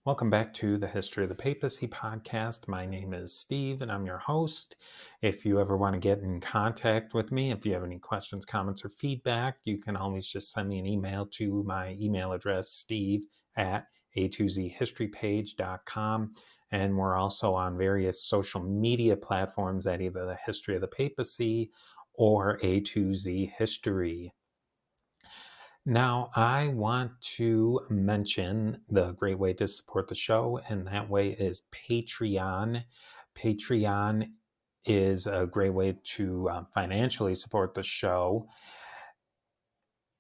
Welcome back to the History of the Papacy podcast. My name is Steve and I'm your host. If you ever want to get in contact with me, if you have any questions, comments, or feedback, you can always just send me an email to my email address, steve@a2zhistorypage.com. And we're also on various social media platforms at either the History of the Papacy or A2Z History. Now, I want to mention the great way to support the show, and that way is Patreon. Patreon is a great way to financially support the show.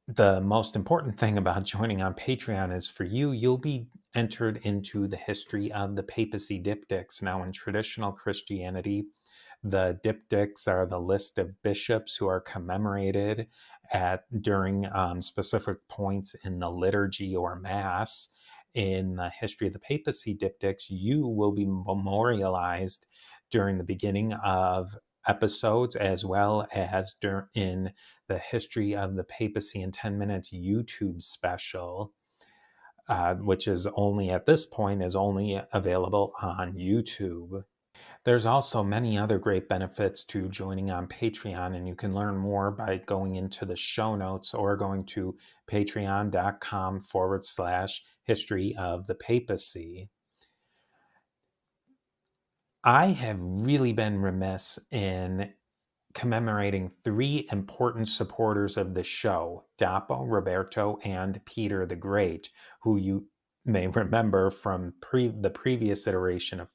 The most important thing about joining on Patreon is for you'll be entered into the history of the papacy diptychs. Now, in traditional Christianity, the diptychs are the list of bishops who are commemorated during specific points in the liturgy or mass. In the history of the papacy diptychs, you will be memorialized during the beginning of episodes as well as in the history of the papacy in 10 minutes YouTube special, which is only at this point is only available on YouTube. There's also many other great benefits to joining on Patreon, and you can learn more by going into the show notes or going to patreon.com/history of the papacy. I have really been remiss in commemorating three important supporters of the show, Dapo, Roberto, and Peter the Great, who you may remember from the previous iteration of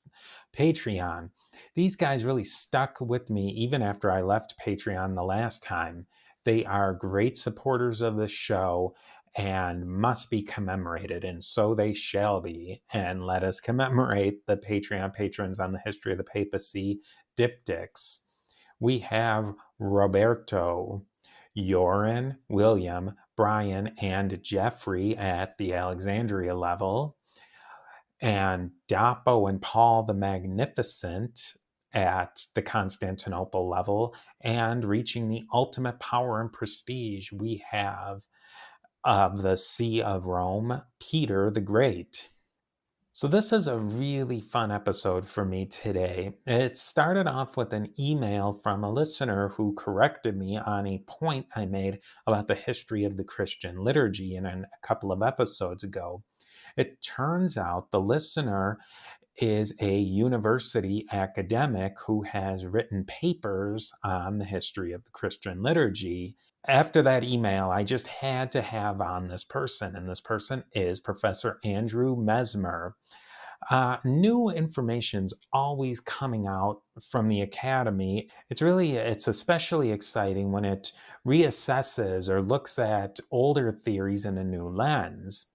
Patreon. These guys really stuck with me even after I left Patreon the last time. They are great supporters of the show and must be commemorated, and so they shall be. And let us commemorate the Patreon patrons on the history of the papacy diptychs. We have Roberto, Joran, William, Brian, and Jeffrey at the Alexandria level, and Dapo and Paul the Magnificent at the Constantinople level, and reaching the ultimate power and prestige, we have of the See of Rome, Peter the Great. So this is a really fun episode for me today. It started off with an email from a listener who corrected me on a point I made about the history of the Christian liturgy in a couple of episodes ago. It turns out the listener is a university academic who has written papers on the history of the Christian liturgy. After that email, I just had to have on this person, and this person is Professor Andrew Messmer. New information's always coming out from the academy. It's especially exciting when it reassesses or looks at older theories in a new lens.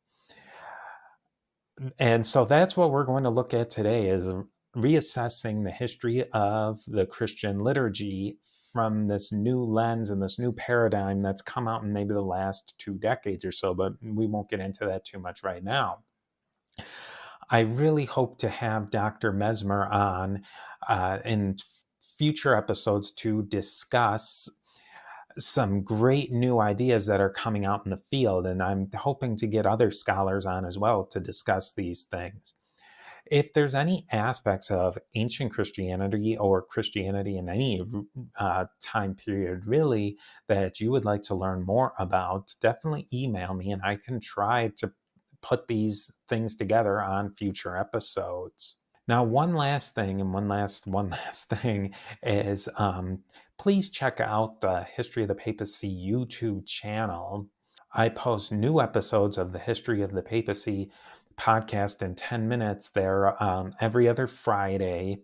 And so that's what we're going to look at today, is reassessing the history of the Christian liturgy from this new lens and this new paradigm that's come out in maybe the last 2 decades or so, but we won't get into that too much right now. I really hope to have Dr. Messmer on in future episodes to discuss some great new ideas that are coming out in the field, and I'm hoping to get other scholars on as well to discuss these things. If there's any aspects of ancient Christianity or Christianity in any time period, really, that you would like to learn more about, definitely email me and I can try to put these things together on future episodes. Now, one last thing is please check out the History of the Papacy YouTube channel. I post new episodes of the History of the Papacy podcast in 10 minutes there every other Friday.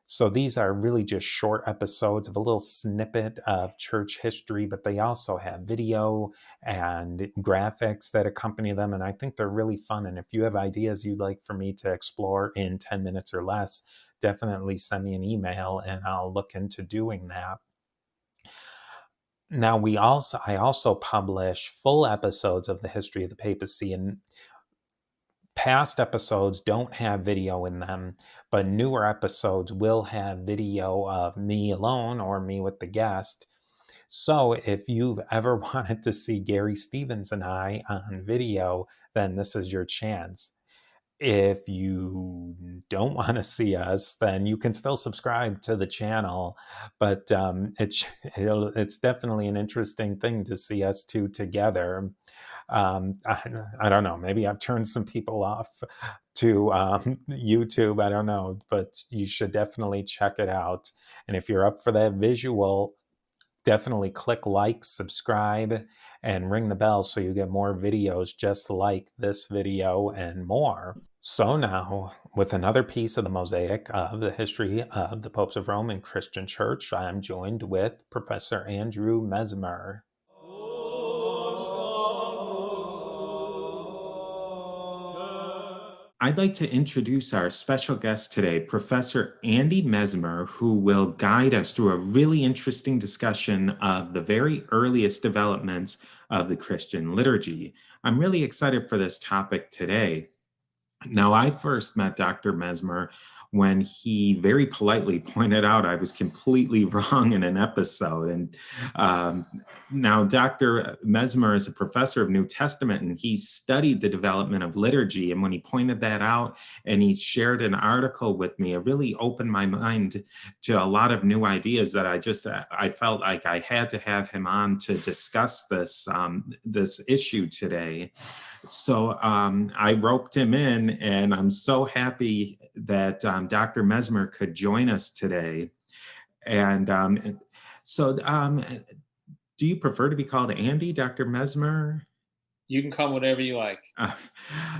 So these are really just short episodes of a little snippet of church history, but they also have video and graphics that accompany them. And I think they're really fun. And if you have ideas you'd like for me to explore in 10 minutes or less, definitely send me an email and I'll look into doing that. Now, I also publish full episodes of the History of the Papacy, and past episodes don't have video in them, but newer episodes will have video of me alone or me with the guest. So if you've ever wanted to see Gary Stevens and I on video, then this is your chance. if you don't want to see us, then you can still subscribe to the channel. But it's definitely an interesting thing to see us two together. I don't know. Maybe I've turned some people off to YouTube. I don't know, but you should definitely check it out. And if you're up for that visual, definitely click like, subscribe, and ring the bell so you get more videos just like this video and more. So now, with another piece of the mosaic of the history of the popes of Rome and Christian Church, I am joined with Professor Andrew Messmer. I'd like to introduce our special guest today, Professor Andy Messmer, who will guide us through a really interesting discussion of the very earliest developments of the Christian liturgy. I'm really excited for this topic today. Now, I first met Dr. Messmer when he very politely pointed out I was completely wrong in an episode. And now Dr. Messmer is a professor of New Testament, and he studied the development of liturgy. And when he pointed that out and he shared an article with me, it really opened my mind to a lot of new ideas that I felt like I had to have him on to discuss this issue today. So I roped him in, and I'm so happy that Dr. Messmer could join us today. And so, do you prefer to be called Andy, Dr. Messmer? You can call me whatever you like.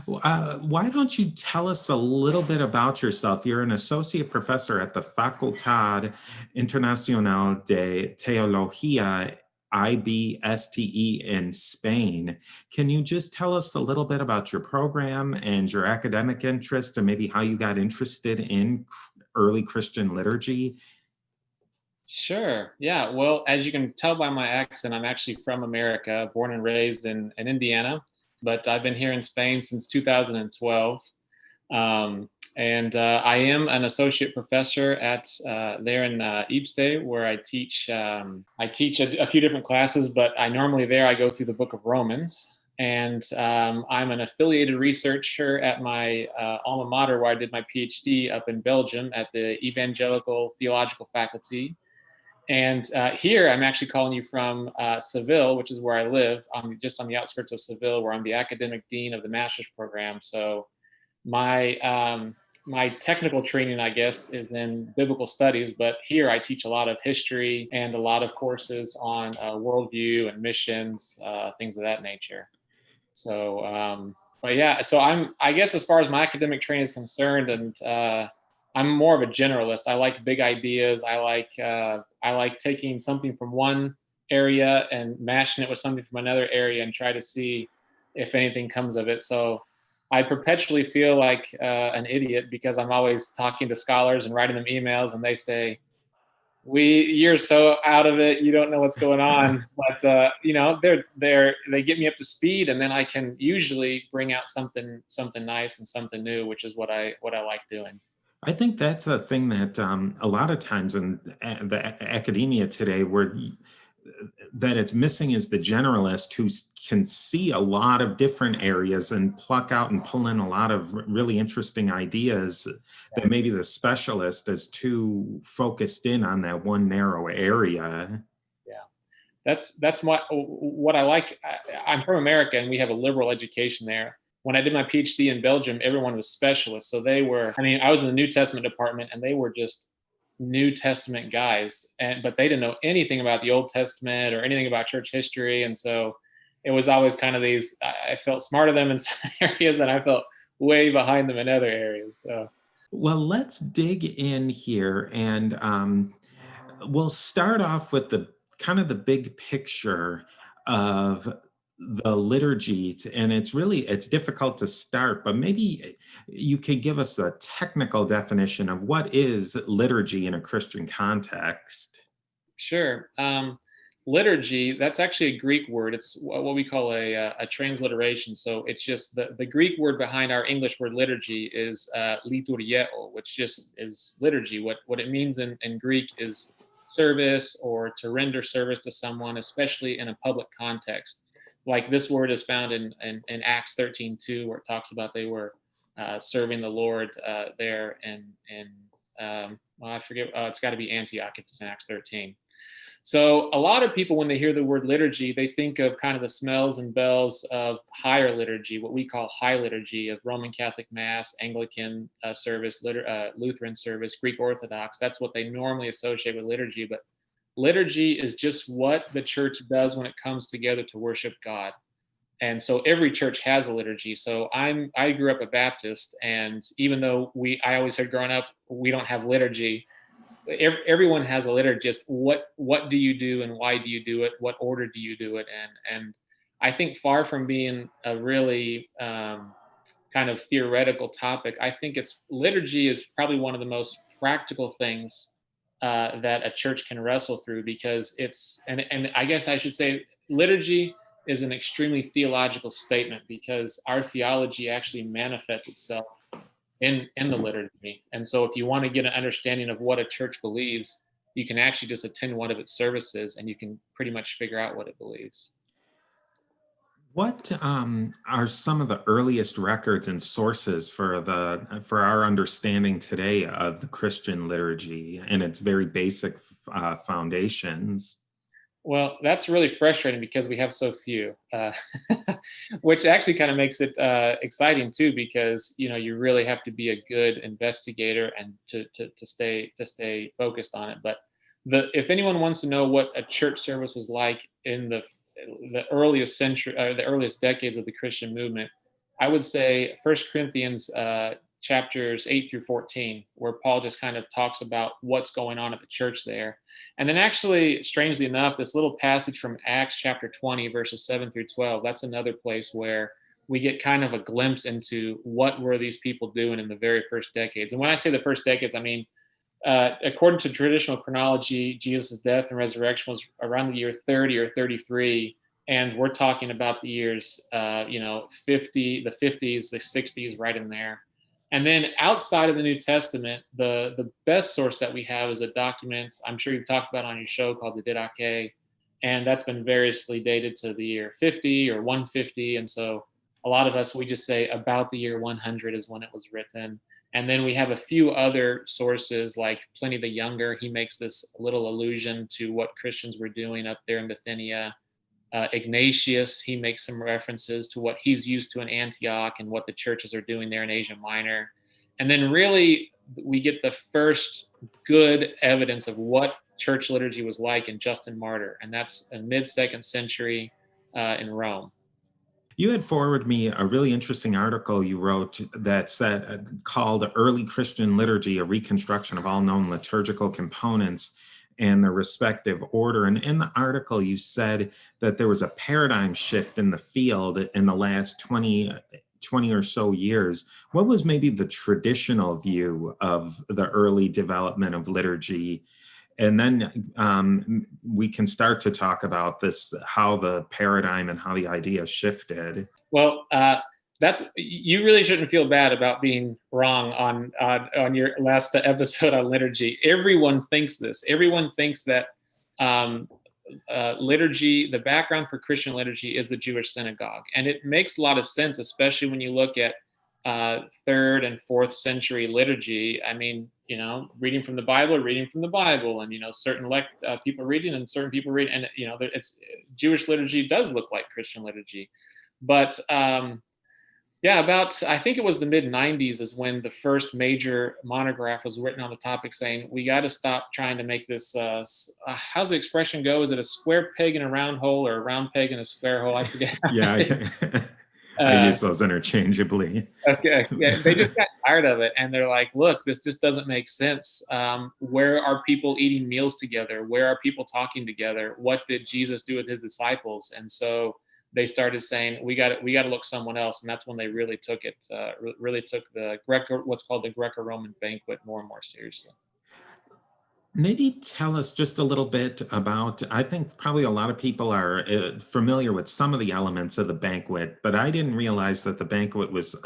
Why don't you tell us a little bit about yourself? You're an associate professor at the Facultad Internacional de Teología, IBSTE, in Spain. Can you just tell us a little bit about your program and your academic interests, and maybe how you got interested in early Christian liturgy? Sure. Yeah. Well, as you can tell by my accent, I'm actually from America, born and raised in Indiana, but I've been here in Spain since 2012. And I am an associate professor at there in Ibste, where I teach. I teach a few different classes, but I normally there I go through the Book of Romans. And I'm an affiliated researcher at my alma mater, where I did my PhD up in Belgium at the Evangelical Theological Faculty. And here I'm actually calling you from Seville, which is where I live. I'm just on the outskirts of Seville, where I'm the academic dean of the master's program. So my technical training, I guess, is in biblical studies, but here I teach a lot of history and a lot of courses on worldview and missions, things of that nature. So, but yeah, so I guess as far as my academic training is concerned, and I'm more of a generalist. I like big ideas. I like taking something from one area and mashing it with something from another area and try to see if anything comes of it. So I perpetually feel like an idiot because I'm always talking to scholars and writing them emails, and they say, you're so out of it, you don't know what's going on. But they get me up to speed, and then I can usually bring out something nice and something new, which is what I like doing. I think that's a thing that a lot of times in academia today, that it's missing is the generalist who can see a lot of different areas and pluck out and pull in a lot of really interesting ideas that maybe the specialist is too focused in on that one narrow area. Yeah, that's what I like. I'm from America, and we have a liberal education there. When I did my PhD in Belgium, everyone was specialists. So they were, I mean, I was in the New Testament department, and they were just New Testament guys, but they didn't know anything about the Old Testament or anything about church history. And so it was always kind of these, I felt smarter than them in some areas, and I felt way behind them in other areas. So Well, let's dig in here, and we'll start off with the kind of the big picture of the liturgy. And it's difficult to start, but maybe you could give us a technical definition of what is liturgy in a Christian context. sure. Liturgy, that's actually a Greek word. It's what we call a transliteration. So it's just the Greek word behind our English word liturgy is liturgieo, which just is liturgy. What it means in Greek is service, or to render service to someone, especially in a public context. Like this word is found in Acts 13:2, where it talks about they were serving the Lord there in well, I forget. It's got to be Antioch if it's in Acts 13. So a lot of people, when they hear the word liturgy, they think of kind of the smells and bells of higher liturgy, what we call high liturgy of Roman Catholic Mass, Anglican service, Lutheran service, Greek Orthodox. That's what they normally associate with liturgy. But liturgy is just what the church does when it comes together to worship God. And so every church has a liturgy. So I grew up a Baptist, and even though I always heard growing up, we don't have liturgy. Everyone has a liturgy. Just what do you do and why do you do it? What order do you do it in? And I think, far from being a really kind of theoretical topic, I think it's liturgy is probably one of the most practical things that a church can wrestle through, because and I guess I should say liturgy is an extremely theological statement, because our theology actually manifests itself in the liturgy. And so if you want to get an understanding of what a church believes, you can actually just attend one of its services and you can pretty much figure out what it believes. What are some of the earliest records and sources for our understanding today of the Christian liturgy and its very basic foundations? Well, that's really frustrating because we have so few, which actually kind of makes it exciting too, because you really have to be a good investigator and to stay focused on it. But if anyone wants to know what a church service was like in the earliest century, the earliest decades of the Christian movement, I would say First Corinthians chapters 8 through 14, where Paul just kind of talks about what's going on at the church there. And then actually, strangely enough, this little passage from Acts chapter 20, verses 7 through 12, that's another place where we get kind of a glimpse into what were these people doing in the very first decades. And when I say the first decades, I mean, according to traditional chronology, Jesus' death and resurrection was around the year 30 or 33. And we're talking about the years, 50, the 50s, the 60s, right in there. And then outside of the New Testament, the best source that we have is a document I'm sure you've talked about on your show called the Didache, and that's been variously dated to the year 50 or 150. And so a lot of us, we just say about the year 100 is when it was written. And then we have a few other sources like Pliny the Younger. He makes this little allusion to what Christians were doing up there in Bithynia. Ignatius, he makes some references to what he's used to in Antioch and what the churches are doing there in Asia Minor. And then really we get the first good evidence of what church liturgy was like in Justin Martyr, and that's in mid-2nd century in Rome. You had forwarded me a really interesting article you wrote that said, called Early Christian Liturgy, a Reconstruction of All Known Liturgical Components and their respective order. And in the article, you said that there was a paradigm shift in the field in the last 20 or so years. What was maybe the traditional view of the early development of liturgy? And then we can start to talk about this, how the paradigm and how the idea shifted. Well, you really shouldn't feel bad about being wrong on your last episode on liturgy. Everyone thinks this. Everyone thinks that liturgy, the background for Christian liturgy, is the Jewish synagogue, and it makes a lot of sense, especially when you look at 3rd and 4th century liturgy. I mean, reading from the Bible, and certain people reading and certain people read, and it's Jewish liturgy does look like Christian liturgy, but I think it was the mid 90s is when the first major monograph was written on the topic, saying we got to stop trying to make this. How's the expression go? Is it a square peg in a round hole or a round peg in a square hole? I forget. Yeah, I use those interchangeably. Okay, yeah, they just got tired of it, and they're like, "Look, this just doesn't make sense. Where are people eating meals together? Where are people talking together? What did Jesus do with his disciples?" And so they started saying, "We got to look someone else," and that's when they really took it, really took what's called the Greco-Roman banquet more and more seriously. Maybe tell us just a little bit about, I think probably a lot of people are familiar with some of the elements of the banquet, but I didn't realize that the banquet was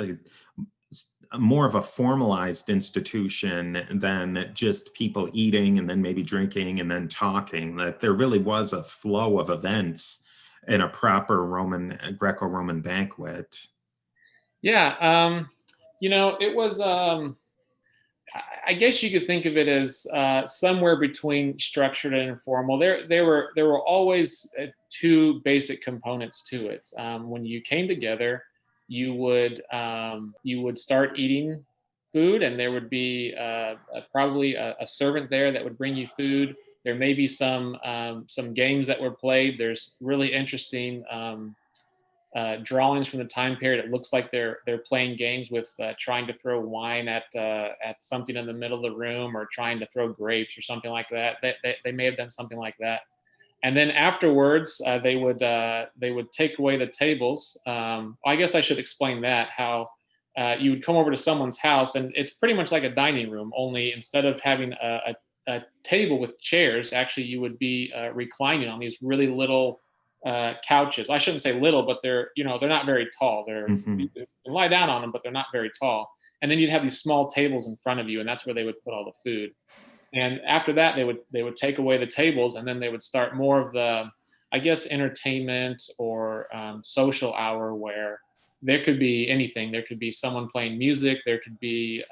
more of a formalized institution than just people eating and then maybe drinking and then talking, that there really was a flow of events in a proper Greco-Roman banquet. Yeah. It was. I guess you could think of it as somewhere between structured and informal. There were always two basic components to it. When you came together, you would start eating food, and there would be probably a servant there that would bring you food. There may be some games that were played. There's really interesting drawings from the time period. It looks like they're playing games with trying to throw wine at something in the middle of the room, or trying to throw grapes or something like that. They may have done something like that. And then afterwards, they would take away the tables. I guess I should explain that, how you would come over to someone's house, and it's pretty much like a dining room. Only instead of having a table with chairs, actually you would be reclining on these really little couches. I shouldn't say little, but they're not very tall. You Hmm. can lie down on them, but they're not very tall. And then you'd have these small tables in front of you, and that's where they would put all the food. And after that, they would take away the tables, and then they would start more of the, I guess, entertainment or social hour, where there could be anything. There could be someone playing music. There could be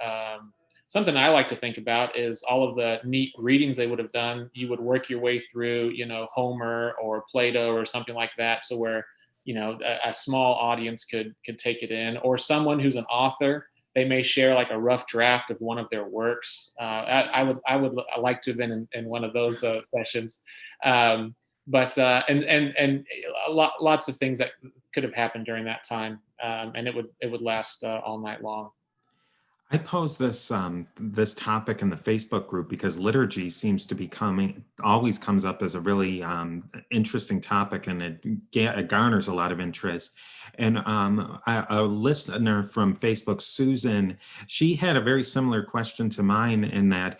something I like to think about is all of the neat readings they would have done. You would work your way through, Homer or Plato or something like that, so where a small audience could take it in, or someone who's an author. They may share like a rough draft of one of their works. I would like to have been in one of those sessions, but and lots of things that could have happened during that time, and it would last all night long. I pose this topic in the Facebook group because liturgy seems to be coming always comes up as a really interesting topic, and it garners a lot of interest. And a listener from Facebook, Susan, she had a very similar question to mine, in that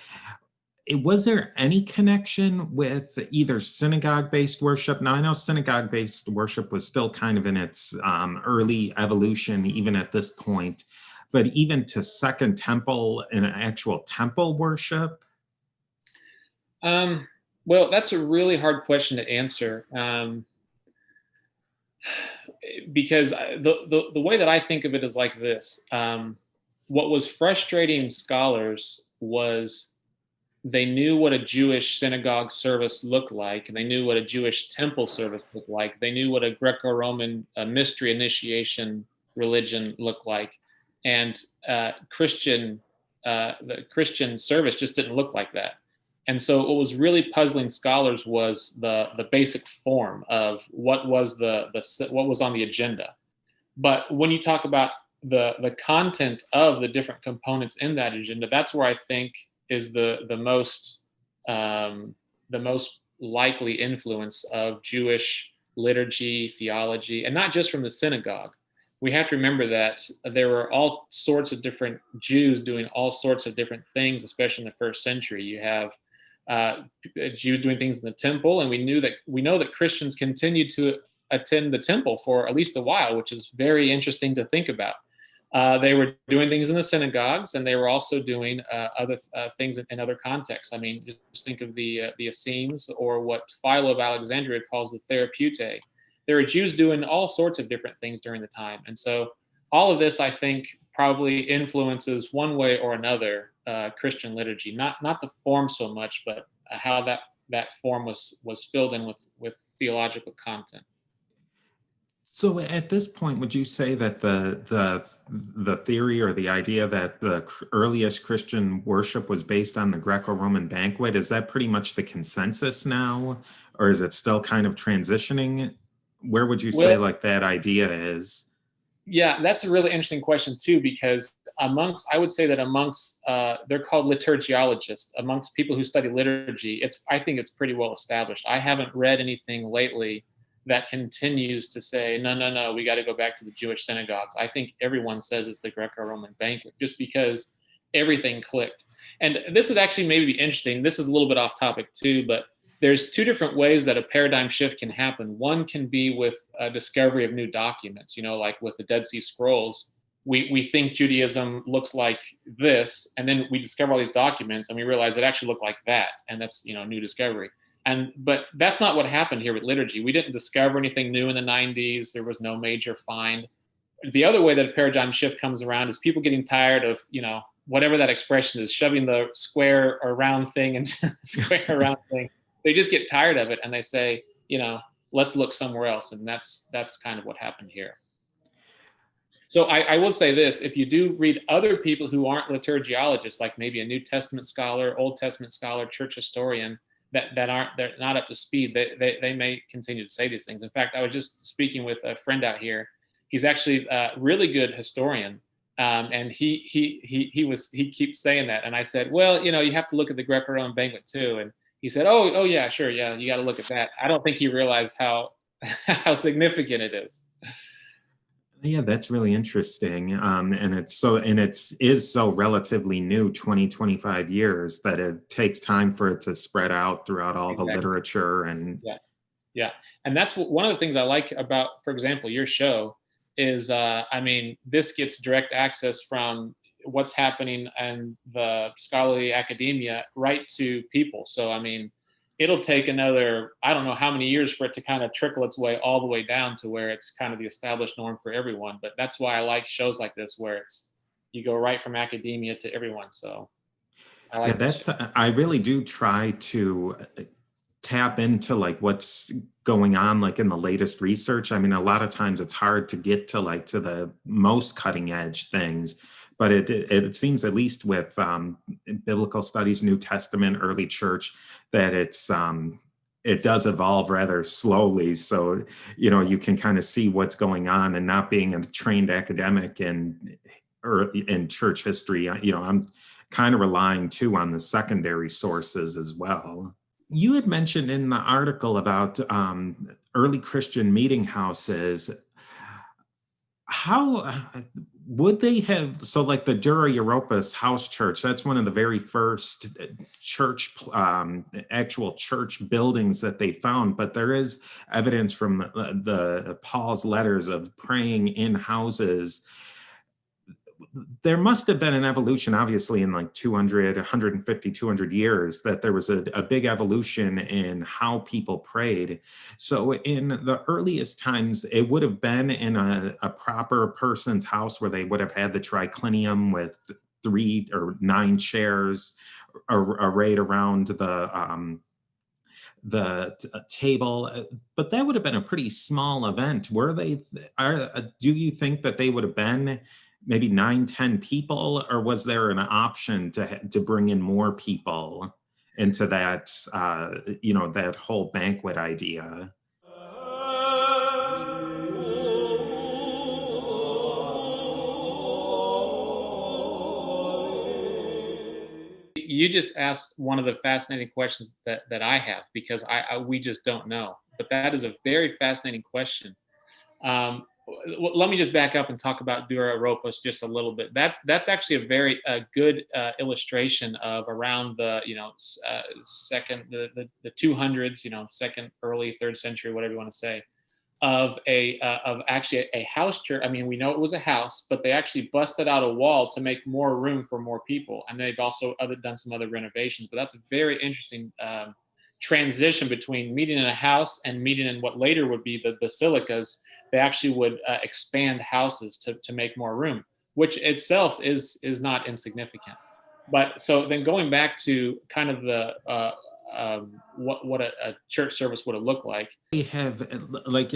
was there any connection with either synagogue-based worship? Now, I know synagogue-based worship was still kind of in its early evolution, even at this point, but even to Second Temple and actual temple worship? Um, well, that's a really hard question to answer, because the way that I think of it is like this. What was frustrating scholars was they knew what a Jewish synagogue service looked like, and they knew what a Jewish temple service looked like. They knew what a Greco-Roman mystery initiation religion looked like, and the Christian service just didn't look like that. And so, what was really puzzling scholars was the basic form of what was what was on the agenda. But when you talk about the content of the different components in that agenda, that's where I think is the most likely influence of Jewish liturgy, theology, and not just from the synagogue. We have to remember that there were all sorts of different Jews doing all sorts of different things, especially in the first century. You have uh, Jews doing things in the temple, and we know that Christians continued to attend the temple for at least a while, which is very interesting to think about. They were doing things in the synagogues, and they were also doing other things in other contexts. I mean, just think of the Essenes, or what Philo of Alexandria calls the Therapeutae. There were Jews doing all sorts of different things during the time, and so all of this, I think, probably influences one way or another Christian liturgy. Not the form so much, but how that form was filled in with theological content. So at this point, would you say that the theory or the idea that the earliest Christian worship was based on the Greco-Roman banquet, is that pretty much the consensus now, or is it still kind of transitioning? Where would you say Well, like that idea is? yeah, that's a really interesting question too, because I would say that amongst, they're called liturgiologists, amongst people who study liturgy, I think it's pretty well established. I haven't read anything lately that continues to say, no, no, no, we got to go back to the Jewish synagogues. I think everyone says it's the Greco-Roman banquet, just because everything clicked. And this would actually maybe be interesting. This is a little bit off topic too, but there's two different ways that a paradigm shift can happen. One can be with a discovery of new documents, like with the Dead Sea Scrolls. We think Judaism looks like this, and then we discover all these documents, and we realize it actually looked like that, and that's a new discovery. But that's not what happened here with liturgy. We didn't discover anything new in the 90s. There was no major find. The other way that a paradigm shift comes around is people getting tired of, whatever that expression is, shoving the square or round thing into the square or round thing. They just get tired of it and they say, let's look somewhere else. And that's kind of what happened here. So I will say this: if you do read other people who aren't liturgiologists, like maybe a New Testament scholar, Old Testament scholar, church historian, they're not up to speed, they may continue to say these things. In fact, I was just speaking with a friend out here. He's actually a really good historian, and he keeps saying that. And I said, well, you have to look at the Greco-Roman banquet too. And he said, oh yeah, sure, yeah, you got to look at that. I don't think he realized how how significant it is. Yeah, that's really interesting. And is so relatively new, 20, 25 years, that it takes time for it to spread out throughout all the Exactly. literature. And Yeah. Yeah. And that's one of the things I like about, for example, your show is, this gets direct access from what's happening in the scholarly academia right to people. So, it'll take another, I don't know how many years for it to kind of trickle its way all the way down to where it's kind of the established norm for everyone. But that's why I like shows like this, where you go right from academia to everyone. So I yeah, like this show. I really do try to tap into like what's going on like in the latest research. I mean, a lot of times it's hard to get to like to the most cutting edge things, but it seems, at least with biblical studies, New Testament, early church, that it does evolve rather slowly. So, you can kind of see what's going on, and not being a trained academic or in church history, I'm kind of relying too on the secondary sources as well. You had mentioned in the article about early Christian meeting houses. How would they have, so like the Dura Europos house church, that's one of the very first church, actual church buildings that they found, but there is evidence from the Paul's letters of praying in houses. There must have been an evolution, obviously, in like 200, 150, 200 years, that there was a big evolution in how people prayed. So in the earliest times, it would have been in a proper person's house, where they would have had the triclinium with 3 or 9 chairs arrayed around the table. But that would have been a pretty small event. Do you think that they would have been maybe 9, 10 people, or was there an option to bring in more people into that, that whole banquet idea? You just asked one of the fascinating questions that I have, because we just don't know. But that is a very fascinating question. Let me just back up and talk about Dura Europos just a little bit. That's actually a very good illustration of around the second the 200s, second, early third century, whatever you want to say, of actually a house church. We know it was a house, but they actually busted out a wall to make more room for more people, and they've also done some other renovations. But that's a very interesting transition between meeting in a house and meeting in what later would be the basilicas. They actually would expand houses to make more room, which itself is not insignificant. But so then going back to kind of the what a church service would have looked like. They have like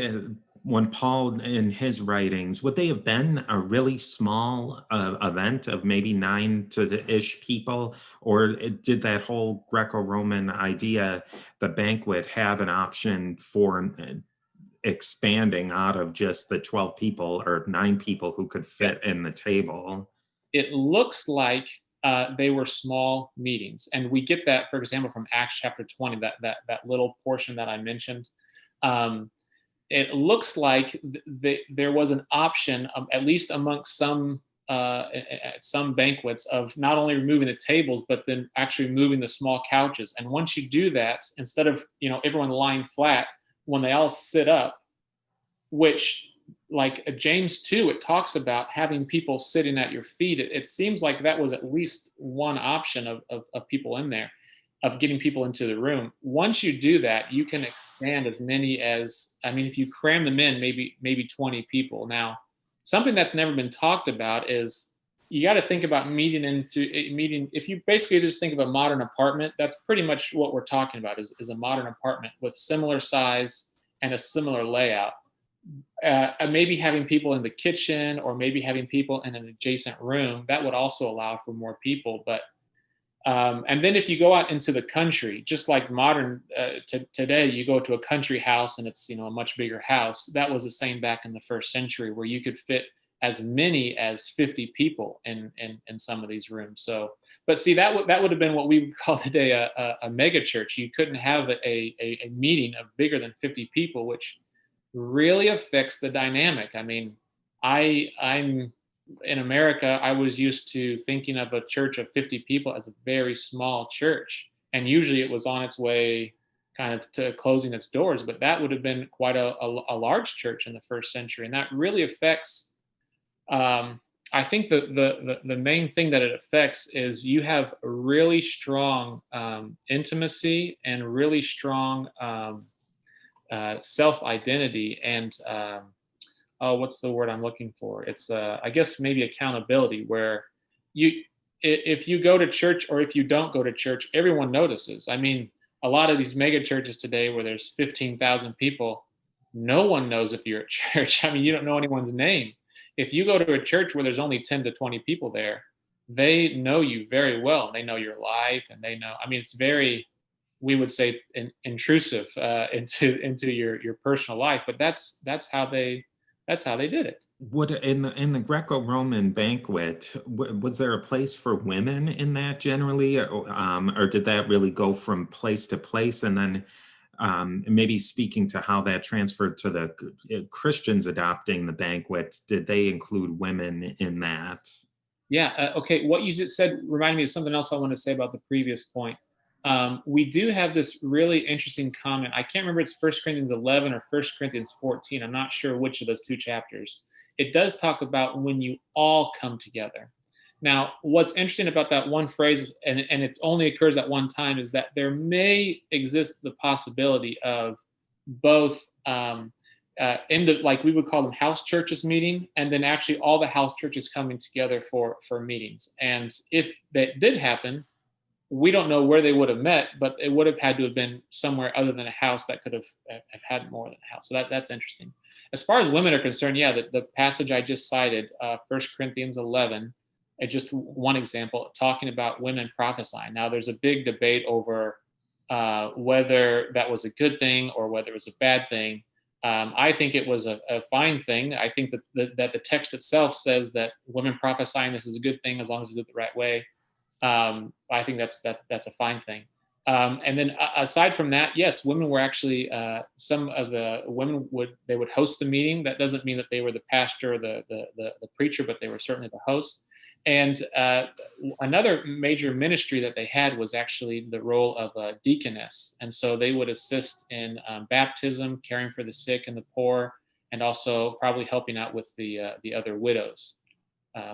when Paul, in his writings, would they have been a really small event of maybe 9 to the ish people, or did that whole Greco-Roman idea, the banquet, have an option for expanding out of just the 12 people or 9 people who could Yeah. fit in the table? It looks like they were small meetings, and we get that, for example, from Acts chapter 20, that little portion that I mentioned. Um, it looks like there was an option, at least amongst at some banquets, of not only removing the tables, but then actually removing the small couches. And once you do that, instead of everyone lying flat, when they all sit up, which, like James 2, it talks about having people sitting at your feet. It seems like that was at least one option of people in there, of getting people into the room. Once you do that, you can expand as many as, if you cram them in, maybe 20 people. Now, something that's never been talked about is you got to think about meeting. If you basically just think of a modern apartment, that's pretty much what we're talking about is a modern apartment with similar size and a similar layout. And maybe having people in the kitchen or maybe having people in an adjacent room, that would also allow for more people. But and then if you go out into the country, just like modern today, you go to a country house and it's a much bigger house. That was the same back in the first century, where you could fit as many as 50 people in some of these rooms. So, but see, that would have been what we would call today a mega church. You couldn't have a meeting of bigger than 50 people, which really affects the dynamic. I mean, I'm in America, I was used to thinking of a church of 50 people as a very small church. And usually it was on its way kind of to closing its doors, but that would have been quite a large church in the first century. And that really affects, I think the main thing that it affects is you have really strong intimacy and really strong self-identity and oh, what's the word I'm looking for? It's I guess maybe accountability, where you if you go to church or if you don't go to church, everyone notices. I mean, a lot of these mega churches today where there's 15,000 people, no one knows if you're at church. I mean, you don't know anyone's name. If you go to a church where there's only 10 to 20 people there, they know you very well. They know your life and they know, I mean, it's very, we would say intrusive into your personal life, but that's how they did it. Would in the Greco-Roman banquet, was there a place for women in that generally, or did that really go from place to place? And then maybe speaking to how that transferred to the Christians adopting the banquet, did they include women in that? Yeah. Okay. What you just said reminded me of something else I want to say about the previous point. We do have this really interesting comment. I can't remember, it's 1 Corinthians 11 or 1 Corinthians 14. I'm not sure which of those two chapters. It does talk about when you all come together. Now, what's interesting about that one phrase, and it only occurs at one time, is that there may exist the possibility of both like we would call them house churches meeting, and then actually all the house churches coming together for meetings. And if that did happen, we don't know where they would have met, but it would have had to have been somewhere other than a house that could have had more than a house. So that's interesting. As far as women are concerned, yeah, the passage I just cited, 1 Corinthians 11, just one example, talking about women prophesying. Now, there's a big debate over whether that was a good thing or whether it was a bad thing. I think it was a fine thing. I think that the text itself says that women prophesying, this is a good thing as long as you do it the right way. I think that's a fine thing. And then aside from that, yes, women were actually some of the women would host the meeting. That doesn't mean that they were the pastor or the preacher, but they were certainly the host. And another major ministry that they had was actually the role of a deaconess. And so they would assist in baptism, caring for the sick and the poor, and also probably helping out with the other widows.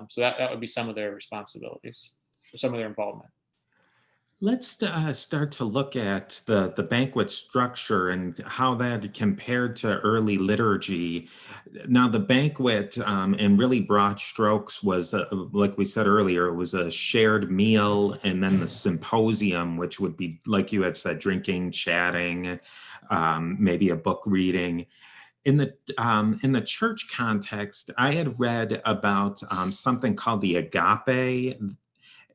So that would be some of their responsibilities, some of their involvement. Let's start to look at the banquet structure and how that compared to early liturgy. Now, the banquet, in really broad strokes, was like we said earlier, it was a shared meal, and then the symposium, which would be, like you had said, drinking, chatting, maybe a book reading. In the church context, I had read about something called the agape,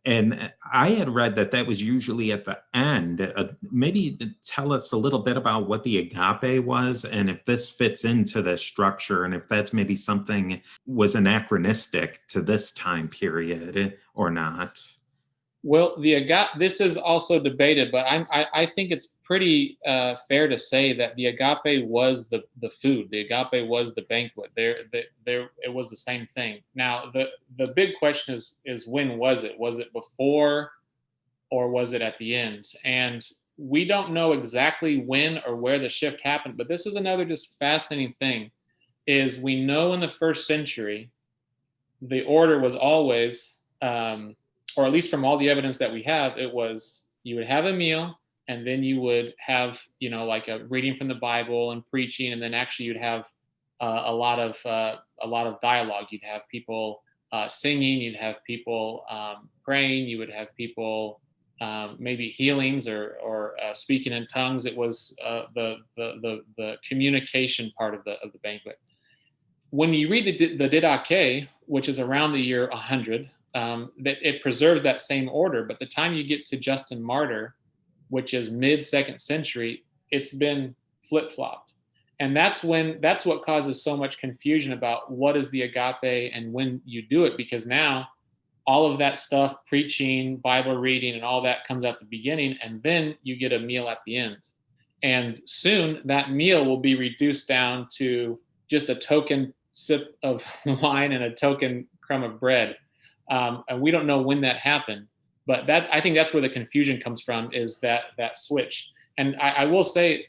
and I had read that that was usually at the end. Maybe tell us a little bit about what the agape was and if this fits into the structure and if that's maybe something was anachronistic to this time period or not. Well, the agape, this is also debated, but I think it's pretty fair to say that the agape was the food. The agape was the banquet. It was the same thing. Now, the big question is when was it? Was it before or was it at the end? And we don't know exactly when or where the shift happened. But this is another just fascinating thing: is we know in the first century the order was always, or at least from all the evidence that we have, it was you would have a meal and then you would have, like a reading from the Bible and preaching, and then actually you'd have a lot of dialogue. You'd have people singing, you'd have people praying, you would have people maybe healings or speaking in tongues. It was the communication part of the banquet. When you read the Didache, which is around the year 100, that it preserves that same order. But the time you get to Justin Martyr, which is mid second century, it's been flip flopped, and that's what causes so much confusion about what is the agape and when you do it, because now all of that stuff, preaching, Bible reading, and all that comes at the beginning, and then you get a meal at the end. And soon that meal will be reduced down to just a token sip of wine and a token crumb of bread. And we don't know when that happened, but I think that's where the confusion comes from, is that switch. And I will say,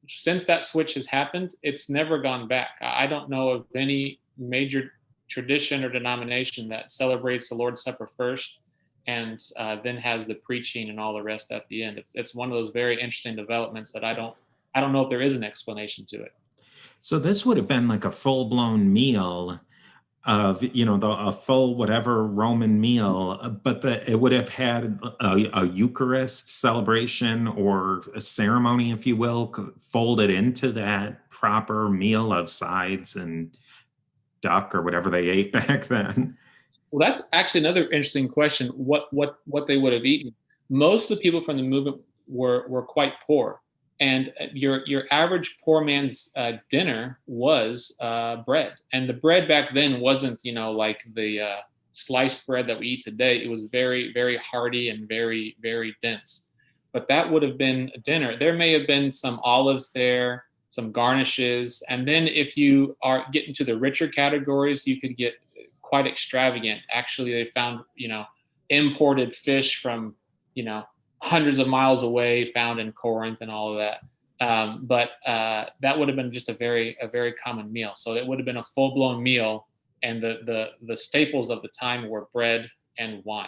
since that switch has happened, it's never gone back. I don't know of any major tradition or denomination that celebrates the Lord's Supper first and then has the preaching and all the rest at the end. It's one of those very interesting developments that I don't know if there is an explanation to it. So this would have been like a full-blown meal of, a full whatever Roman meal, but it would have had a Eucharist celebration or a ceremony, if you will, folded into that proper meal of sides and duck or whatever they ate back then. Well, that's actually another interesting question. What they would have eaten? Most of the people from the movement were quite poor, and your average poor man's dinner was bread. And the bread back then wasn't like the sliced bread that we eat today. It was very, very hearty and very, very dense. But that would have been a dinner. There may have been some olives there, some garnishes, and then if you are getting to the richer categories, you could get quite extravagant. Actually, they found imported fish from hundreds of miles away, found in Corinth and all of that. But that would have been just a very common meal. So it would have been a full blown meal, and the staples of the time were bread and wine.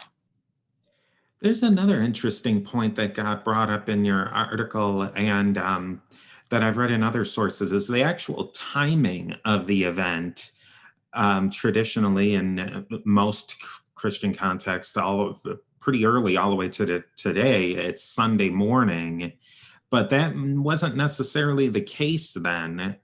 There's another interesting point that got brought up in your article, and that I've read in other sources, is the actual timing of the event. Traditionally, in most Christian contexts, pretty early, all the way to today, it's Sunday morning, but that wasn't necessarily the case then.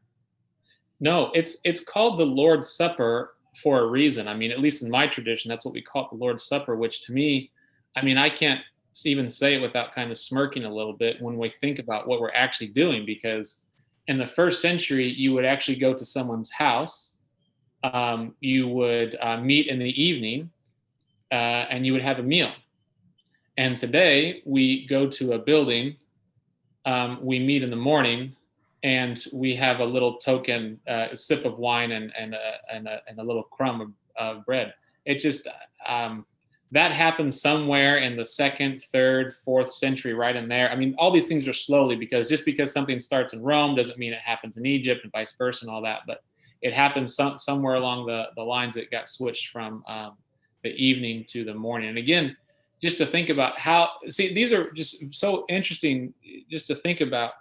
No, it's called the Lord's Supper for a reason. I mean, at least in my tradition, that's what we call it, the Lord's Supper, which to me, I mean, I can't even say it without kind of smirking a little bit when we think about what we're actually doing, because in the first century, you would actually go to someone's house, you would meet in the evening, and you would have a meal. And today, we go to a building, we meet in the morning, and we have a little token sip of wine and a little crumb of bread. It just that happened somewhere in the second, third, fourth century, right in there. I mean, all these things are slowly, because just because something starts in Rome doesn't mean it happens in Egypt and vice versa and all that. But it happened somewhere along the lines that got switched from the evening to the morning. And again, just to think about these are just so interesting, just to think about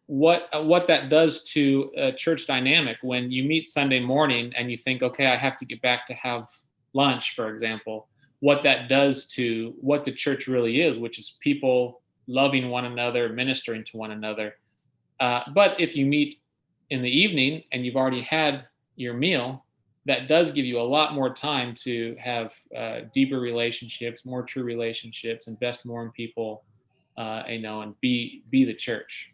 what that does to a church dynamic when you meet Sunday morning and you think, okay, I have to get back to have lunch, for example. What that does to what the church really is, which is people loving one another, ministering to one another. But if you meet in the evening and you've already had your meal, that does give you a lot more time to have deeper relationships, more true relationships, invest more in people, and be the church.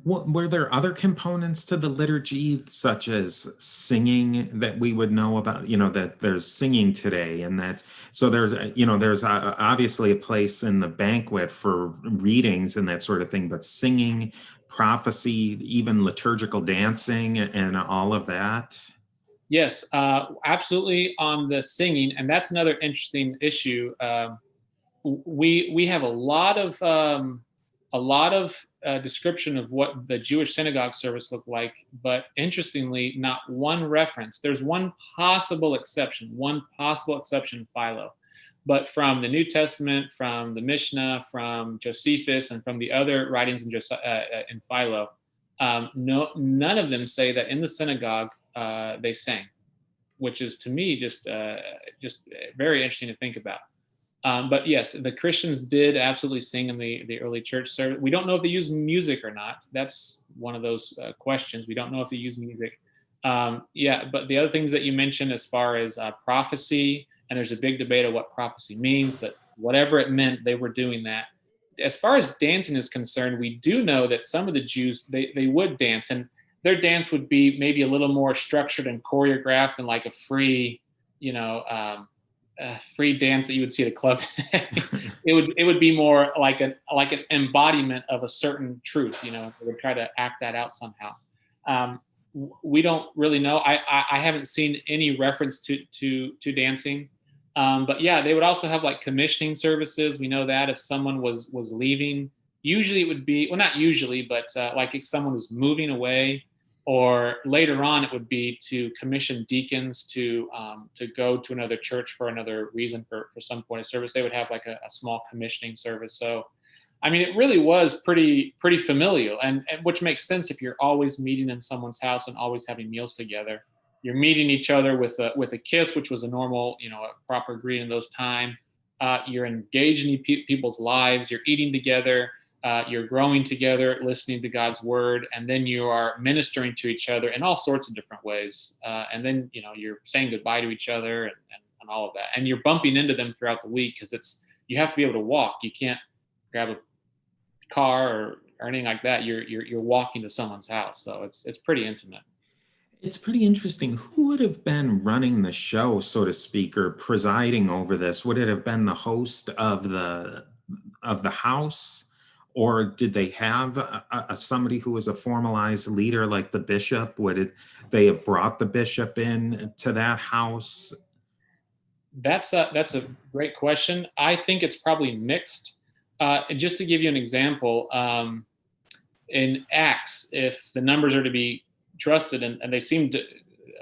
Were there other components to the liturgy, such as singing, that we would know about? That there's singing today, and that so there's obviously a place in the banquet for readings and that sort of thing, but singing, prophecy, even liturgical dancing, and all of that. Yes, absolutely on the singing, and that's another interesting issue. We have a lot of description of what the Jewish synagogue service looked like, but interestingly, not one reference. There's one possible exception, Philo, but from the New Testament, from the Mishnah, from Josephus, and from the other writings in Philo, No, none of them say that in the synagogue they sang, which is to me just very interesting to think about. But yes, the Christians did absolutely sing in the early church service. We don't know if they use music or not. That's one of those questions. We don't know if they use music. Yeah, but the other things that you mentioned as far as prophecy, and there's a big debate of what prophecy means, but whatever it meant, they were doing that. As far as dancing is concerned, we do know that some of the Jews, they would dance, and their dance would be maybe a little more structured and choreographed and like a free, you know, free dance that you would see at a club today. It would be more like an embodiment of a certain truth. They would try to act that out somehow. Um, we don't really know. I haven't seen any reference to dancing. But yeah, they would also have like commissioning services. We know that if someone was leaving, usually it would be, well, not usually, but like if someone was moving away, or later on it would be to commission deacons to go to another church for another reason, for some point of service. They would have like a small commissioning service. So I mean, it really was pretty familial, and which makes sense if you're always meeting in someone's house and always having meals together. You're meeting each other with a kiss, which was a normal, a proper greeting in those time. You're engaged in people's lives. You're eating together. You're growing together, listening to God's word, and then you are ministering to each other in all sorts of different ways. And then you're saying goodbye to each other, and all of that. And you're bumping into them throughout the week, because you have to be able to walk. You can't grab a car or anything like that. You're walking to someone's house, so it's pretty intimate. It's pretty interesting. Who would have been running the show, so to speak, or presiding over this? Would it have been the host of the house, or did they have somebody who was a formalized leader, like the bishop? They have brought the bishop in to that house? That's a great question. I think it's probably mixed. Just to give you an example, in Acts, if the numbers are to be trusted, and they seem to,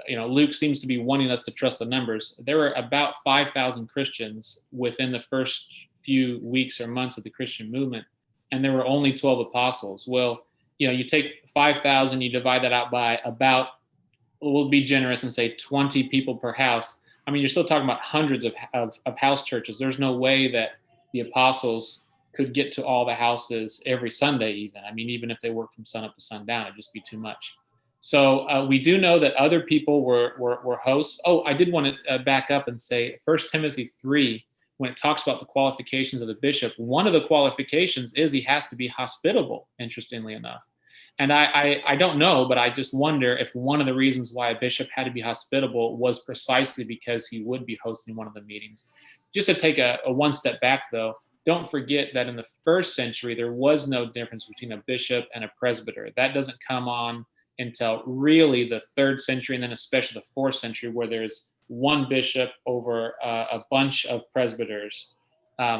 Luke seems to be wanting us to trust the numbers. There were about 5,000 Christians within the first few weeks or months of the Christian movement, and there were only 12 apostles. Well, you take 5,000, you divide that out by about, we'll be generous and say 20 people per house. I mean, you're still talking about hundreds of house churches. There's no way that the apostles could get to all the houses every Sunday, even. I mean, even if they worked from sun up to sundown, it'd just be too much. So we do know that other people were hosts. Oh, I did want to back up and say 1 Timothy 3, when it talks about the qualifications of the bishop, one of the qualifications is he has to be hospitable, interestingly enough. And I don't know, but I just wonder if one of the reasons why a bishop had to be hospitable was precisely because he would be hosting one of the meetings. Just to take a one step back, though, don't forget that in the first century, there was no difference between a bishop and a presbyter. That doesn't come on until really the 3rd century, and then especially the 4th century, where there's one bishop over a bunch of presbyters.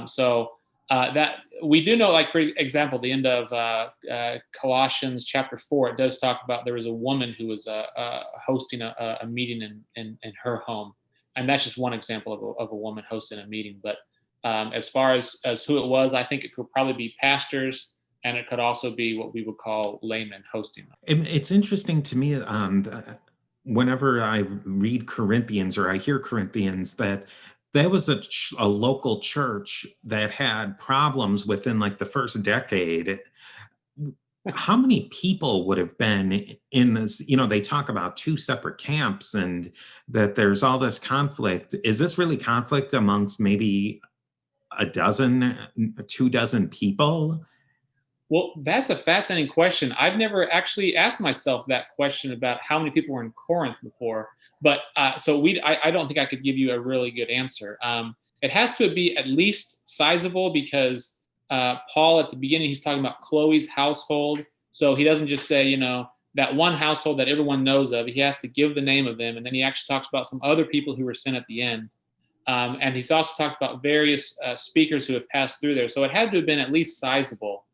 So that we do know, like, for example, the end of Colossians chapter 4, it does talk about there was a woman who was hosting a meeting in her home. And that's just one example of a woman hosting a meeting. But as far as who it was, I think it could probably be pastors, and it could also be what we would call laymen hosting them. It's interesting to me, whenever I read Corinthians or I hear Corinthians, that there was a local church that had problems within like the first decade. How many people would have been in this? They talk about 2 separate camps and that there's all this conflict. Is this really conflict amongst maybe a dozen, 2 dozen people? Well, that's a fascinating question. I've never actually asked myself that question about how many people were in Corinth before. But I don't think I could give you a really good answer. It has to be at least sizable, because Paul, at the beginning, he's talking about Chloe's household. So he doesn't just say, that one household that everyone knows of. He has to give the name of them. And then he actually talks about some other people who were sent at the end. And he's also talked about various speakers who have passed through there. So it had to have been at least sizable.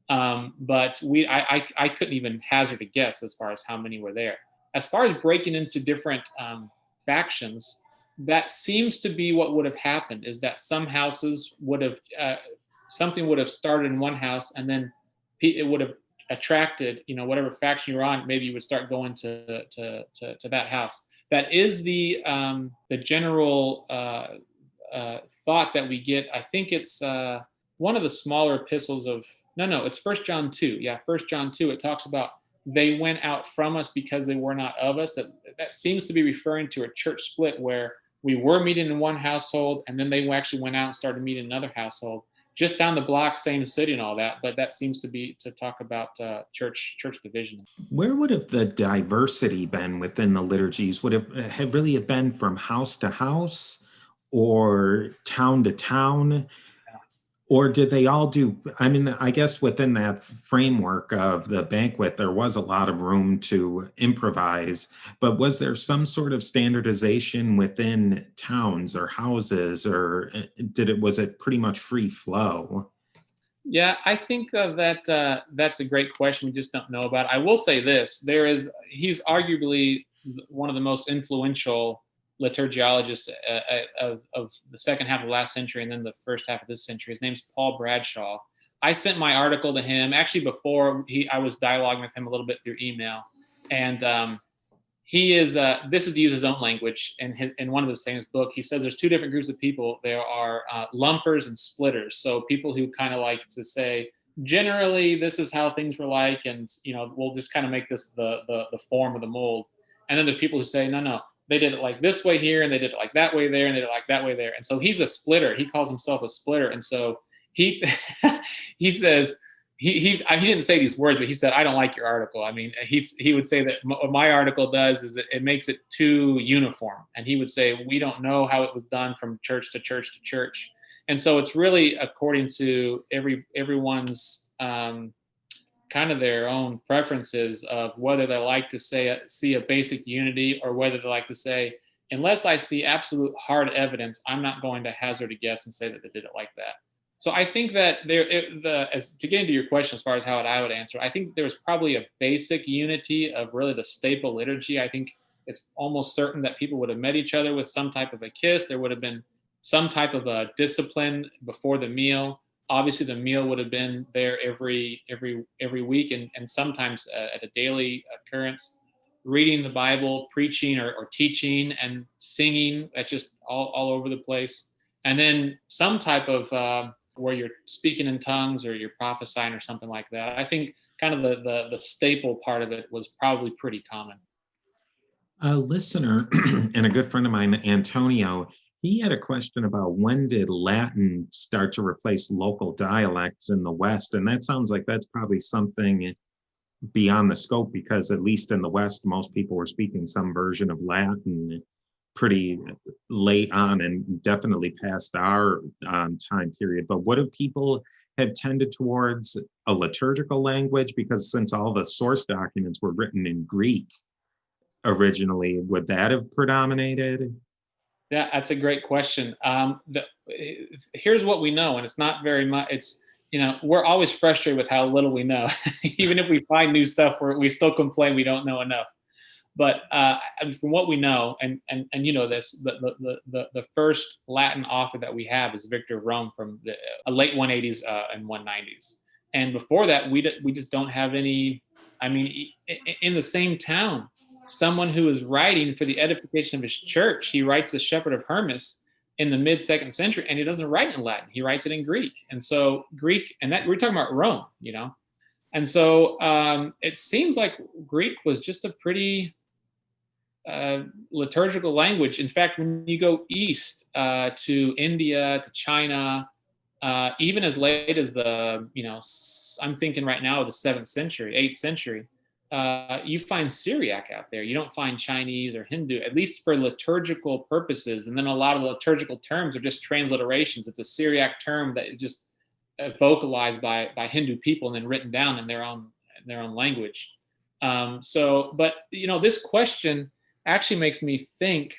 But I couldn't even hazard a guess as far as how many were there. As far as breaking into different factions, that seems to be what would have happened, is that some houses would have, something would have started in one house, and then it would have attracted, whatever faction you're on, maybe you would start going to that house. That is the general thought that we get. I think it's one of the smaller epistles of, no, it's First John 2. Yeah, First John 2. It talks about they went out from us because they were not of us. That seems to be referring to a church split where we were meeting in one household, and then they actually went out and started meeting in another household, just down the block, same city and all that. But that seems to be to talk about church division. Where would have the diversity been within the liturgies? Would it have really have been from house to house or town to town? Or did they all do, I mean, I guess within that framework of the banquet, there was a lot of room to improvise, but was there some sort of standardization within towns or houses, or was it pretty much free flow? Yeah, I think that's a great question. We just don't know about. I will say this: he's arguably one of the most influential liturgiologists of the second half of the last century and then the first half of this century. His name's Paul Bradshaw. I sent my article to him actually before I was dialoguing with him a little bit through email, and he is this is to use his own language. In one of his famous book, he says there's two different groups of people. There are lumpers and splitters. So people who kind of like to say generally this is how things were like, and we'll just kind of make this the form of the mold. And then there's people who say no, they did it like this way here, and they did it like that way there, and they did it like that way there. And so he's a splitter. He calls himself a splitter. And so he he says he didn't say these words, but he said, I don't like your article. I mean, he would say that what my article does is it makes it too uniform. And he would say, we don't know how it was done from church to church to church. And so it's really according to everyone's kind of their own preferences of whether they like to see a basic unity, or whether they like to say, unless I see absolute hard evidence, I'm not going to hazard a guess and say that they did it like that. So I think that to get into your question as far as how I would answer, I think there was probably a basic unity of really the staple liturgy. I think it's almost certain that people would have met each other with some type of a kiss. There would have been some type of a discipline before the meal. Obviously, the meal would have been there every week, and sometimes at a daily occurrence. Reading the Bible, preaching or teaching, and singing, that's just all over the place. And then some type of where you're speaking in tongues or you're prophesying or something like that. I think kind of the staple part of it was probably pretty common. A listener and a good friend of mine, Antonio, he had a question about when did Latin start to replace local dialects in the West? And that sounds like that's probably something beyond the scope, because at least in the West, most people were speaking some version of Latin pretty late on, and definitely past our time period. But what if people have tended towards a liturgical language? Because since all the source documents were written in Greek originally, would that have predominated? Yeah, that's a great question. Here's what we know, and it's not very much. We're always frustrated with how little we know. Even if we find new stuff, we still complain we don't know enough. But from what we know, and this, the first Latin author that we have is Victor of Rome from the late 180s and 190s. And before that, we just don't have any. I mean, in the same town, someone who is writing for the edification of his church, he writes the Shepherd of Hermas in the mid 2nd century, and he doesn't write it in Latin. He writes it in Greek. And so Greek, and that we're talking about Rome, And so it seems like Greek was just a pretty liturgical language. In fact, when you go east to India, to China, even as late as I'm thinking right now of the 7th century, 8th century, you find Syriac out there. You don't find Chinese or Hindu, at least for liturgical purposes. And then a lot of the liturgical terms are just transliterations. It's a Syriac term that is just vocalized by Hindu people and then written down in their own language. But this question actually makes me think.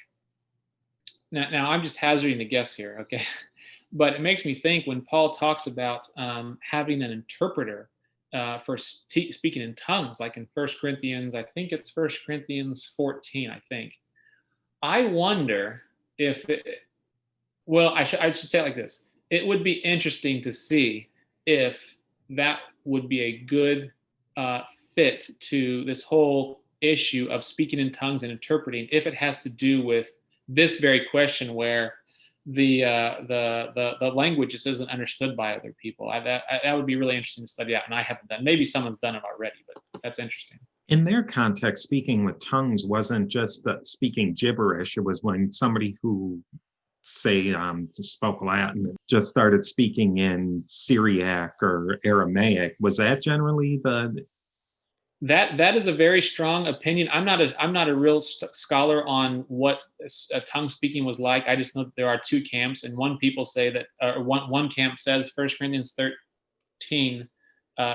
Now I'm just hazarding a guess here, okay? But it makes me think when Paul talks about having an interpreter for speaking in tongues, like in 1 Corinthians, I think it's 1 Corinthians 14, I think. I wonder if, I should say it like this. It would be interesting to see if that would be a good fit to this whole issue of speaking in tongues and interpreting if it has to do with this very question where the language just isn't understood by other people. That would be really interesting to study out, and I haven't done. Maybe someone's done it already, but that's interesting. In their context, speaking with tongues wasn't just speaking gibberish. It was when somebody who, say, spoke Latin just started speaking in Syriac or Aramaic. Was that generally the? That is a very strong opinion. I'm not a real scholar on what tongue speaking was like. I just know that there are two camps, and people say that one camp says 1 Corinthians 13,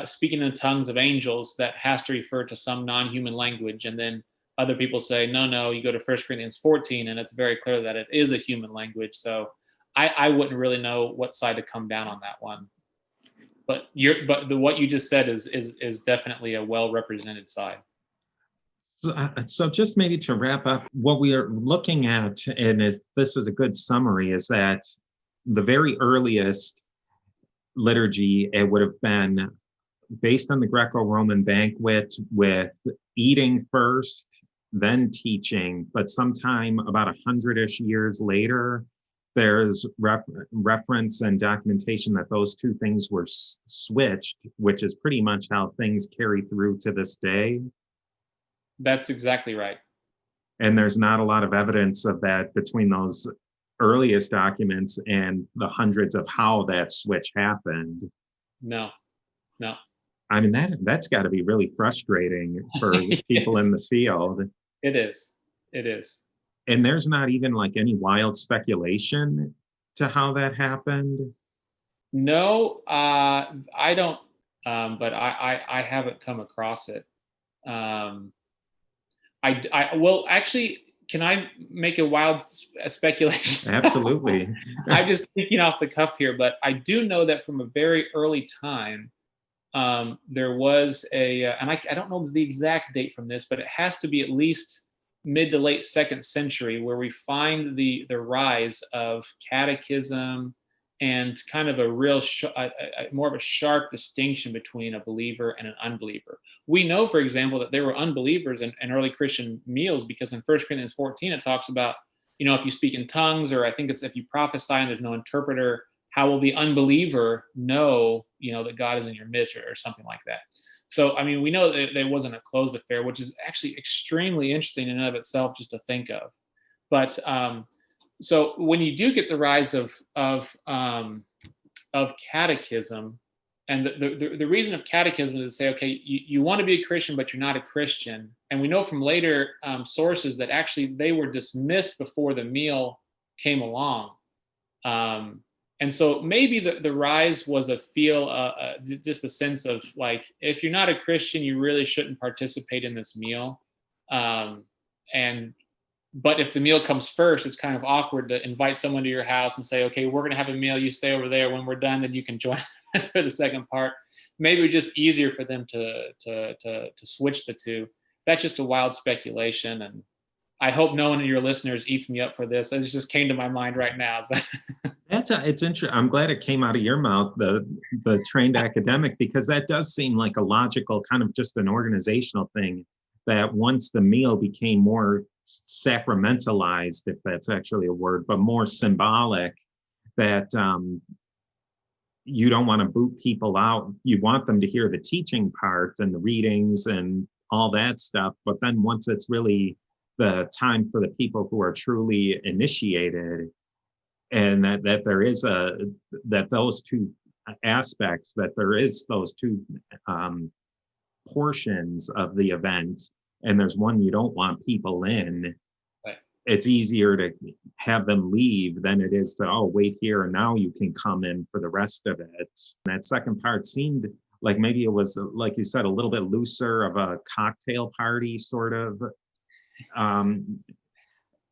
speaking in the tongues of angels, that has to refer to some non-human language, and then other people say no, you go to 1 Corinthians 14, and it's very clear that it is a human language. So I wouldn't really know what side to come down on that one. But what you just said is definitely a well represented side. So just maybe to wrap up, what we are looking at, and this is a good summary, is that the very earliest liturgy, it would have been based on the Greco-Roman banquet, with eating first, then teaching. But sometime about 100-ish years later, there's reference and documentation that those two things were switched, which is pretty much how things carry through to this day. That's exactly right. And there's not a lot of evidence of that between those earliest documents and the hundreds of how that switch happened. No. I mean, that's got to be really frustrating for people in the field. It is. And there's not even like any wild speculation to how that happened. No, I don't. But I haven't come across it. Well, actually, can I make a wild speculation? Absolutely. I'm just thinking off the cuff here, but I do know that from a very early time, there was and I don't know the exact date from this, but it has to be at least mid to late 2nd century, where we find the rise of catechism and kind of a real more of a sharp distinction between a believer and an unbeliever. We know, for example, that there were unbelievers in early Christian meals, because in 1 Corinthians 14 it talks about, if you speak in tongues, or I think it's if you prophesy and there's no interpreter, how will the unbeliever know, that God is in your midst, or something like that. So, I mean, we know that it wasn't a closed affair, which is actually extremely interesting in and of itself just to think of. But so when you do get the rise of catechism, and the reason of catechism is to say, okay, you want to be a Christian, but you're not a Christian. And we know from later sources that actually they were dismissed before the meal came along. And so maybe the rise was just a sense of like, if you're not a Christian, you really shouldn't participate in this meal. But if the meal comes first, it's kind of awkward to invite someone to your house and say, okay, we're going to have a meal, you stay over there. When we're done, then you can join for the second part. Maybe it's just easier for them to switch the two. That's just a wild speculation. And I hope no one of your listeners eats me up for this. It just came to my mind right now. It's interesting. I'm glad it came out of your mouth, the trained academic, because that does seem like a logical kind of just an organizational thing, that once the meal became more sacramentalized, if that's actually a word, but more symbolic, that you don't want to boot people out. You want them to hear the teaching part and the readings and all that stuff. But then once it's really the time for the people who are truly initiated, and that there is that those two aspects, that there is those two portions of the event, and there's one you don't want people in, right. It's easier to have them leave than it is to, wait here and now you can come in for the rest of it. That second part seemed like maybe it was, like you said, a little bit looser of a cocktail party sort of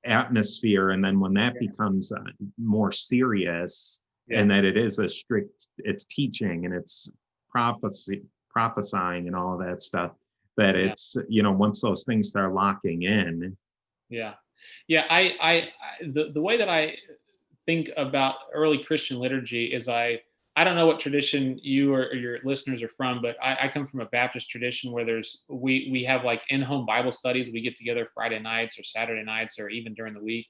atmosphere, and then when that becomes more serious, and that it is it's teaching and it's prophesying and all of that stuff, that it's once those things start locking in. I the way that I think about early Christian liturgy is I I don't know what tradition you or your listeners are from, but I come from a Baptist tradition where we have like in-home Bible studies. We get together Friday nights or Saturday nights or even during the week,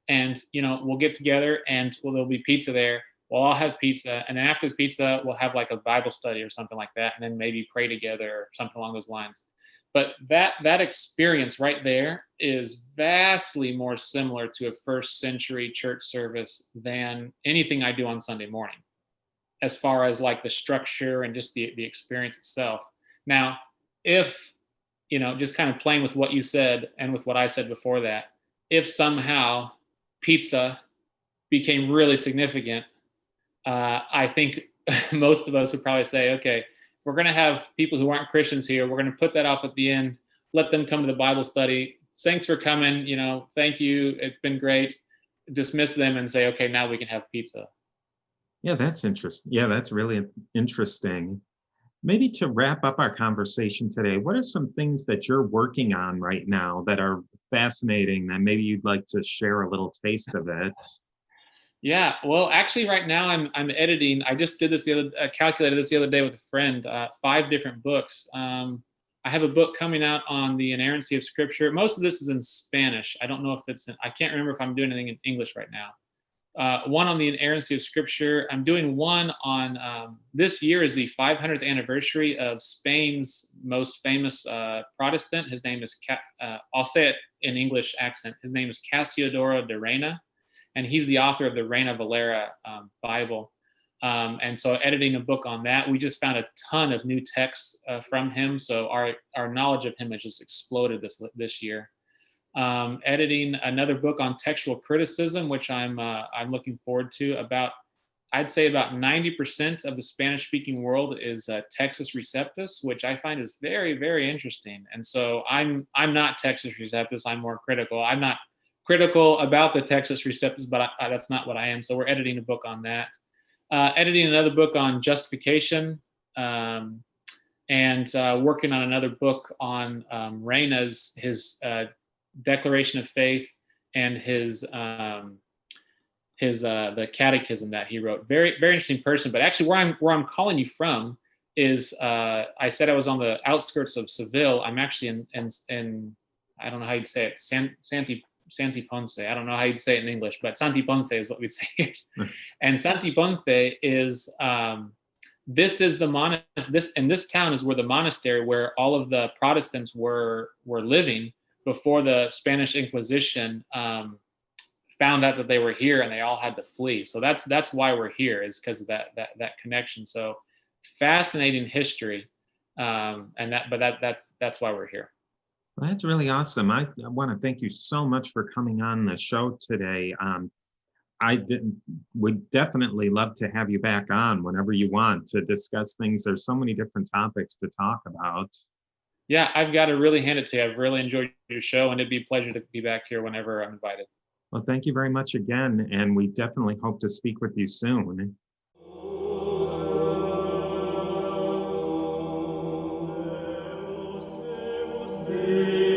and we'll get together and there'll be pizza there. We'll all have pizza, and then after the pizza, we'll have like a Bible study or something like that, and then maybe pray together or something along those lines. But that experience right there is vastly more similar to a first century church service than anything I do on Sunday morning, as far as like the structure and just the experience itself. Now, if just kind of playing with what you said and with what I said before that, if somehow pizza became really significant, I think most of us would probably say, okay, if we're going to have people who aren't Christians here, we're going to put that off at the end, let them come to the Bible study. Thanks for coming. Thank you. It's been great. Dismiss them and say, okay, now we can have pizza. Yeah, that's interesting. Yeah, that's really interesting. Maybe to wrap up our conversation today, what are some things that you're working on right now that are fascinating that maybe you'd like to share a little taste of it? Yeah, well, actually, right now I'm editing. I just did this calculated this the other day with a friend. 5 different books. I have a book coming out on the inerrancy of Scripture. Most of this is in Spanish. I don't know if I can't remember if I'm doing anything in English right now. One on the inerrancy of Scripture. I'm doing one on this year is the 500th anniversary of Spain's most famous Protestant. His name is I'll say it in English accent. His name is Cassiodoro de Reina, and he's the author of the Reina Valera Bible. And so editing a book on that, we just found a ton of new texts from him. So our knowledge of him has just exploded this year. Editing another book on textual criticism, which I'm looking forward to. I'd say about 90% of the Spanish-speaking world is Textus Receptus, which I find is very, very interesting. And so I'm not Textus Receptus. I'm more critical. I'm not critical about the Textus Receptus, but that's not what I am. So we're editing a book on that. Editing another book on justification, and working on another book on Reina's his declaration of faith and his the catechism that he wrote. Very, very interesting person. But actually, where I'm calling you from is I said I was on the outskirts of Seville. I'm actually in I don't know how you'd say it, Santi Ponce. I don't know how you'd say it in English, but Santi Ponce is what we'd say here. And Santi Ponce is this is the this town is where the monastery where all of the Protestants were living before the Spanish Inquisition found out that they were here, and they all had to flee. So that's why we're here, is because of that connection. So fascinating history, and that's why we're here. Well, that's really awesome. I want to thank you so much for coming on the show today. Would definitely love to have you back on whenever you want to discuss things. There's so many different topics to talk about. Yeah, I've got to really hand it to you. I've really enjoyed your show, and it'd be a pleasure to be back here whenever I'm invited. Well, thank you very much again, and we definitely hope to speak with you soon. Deus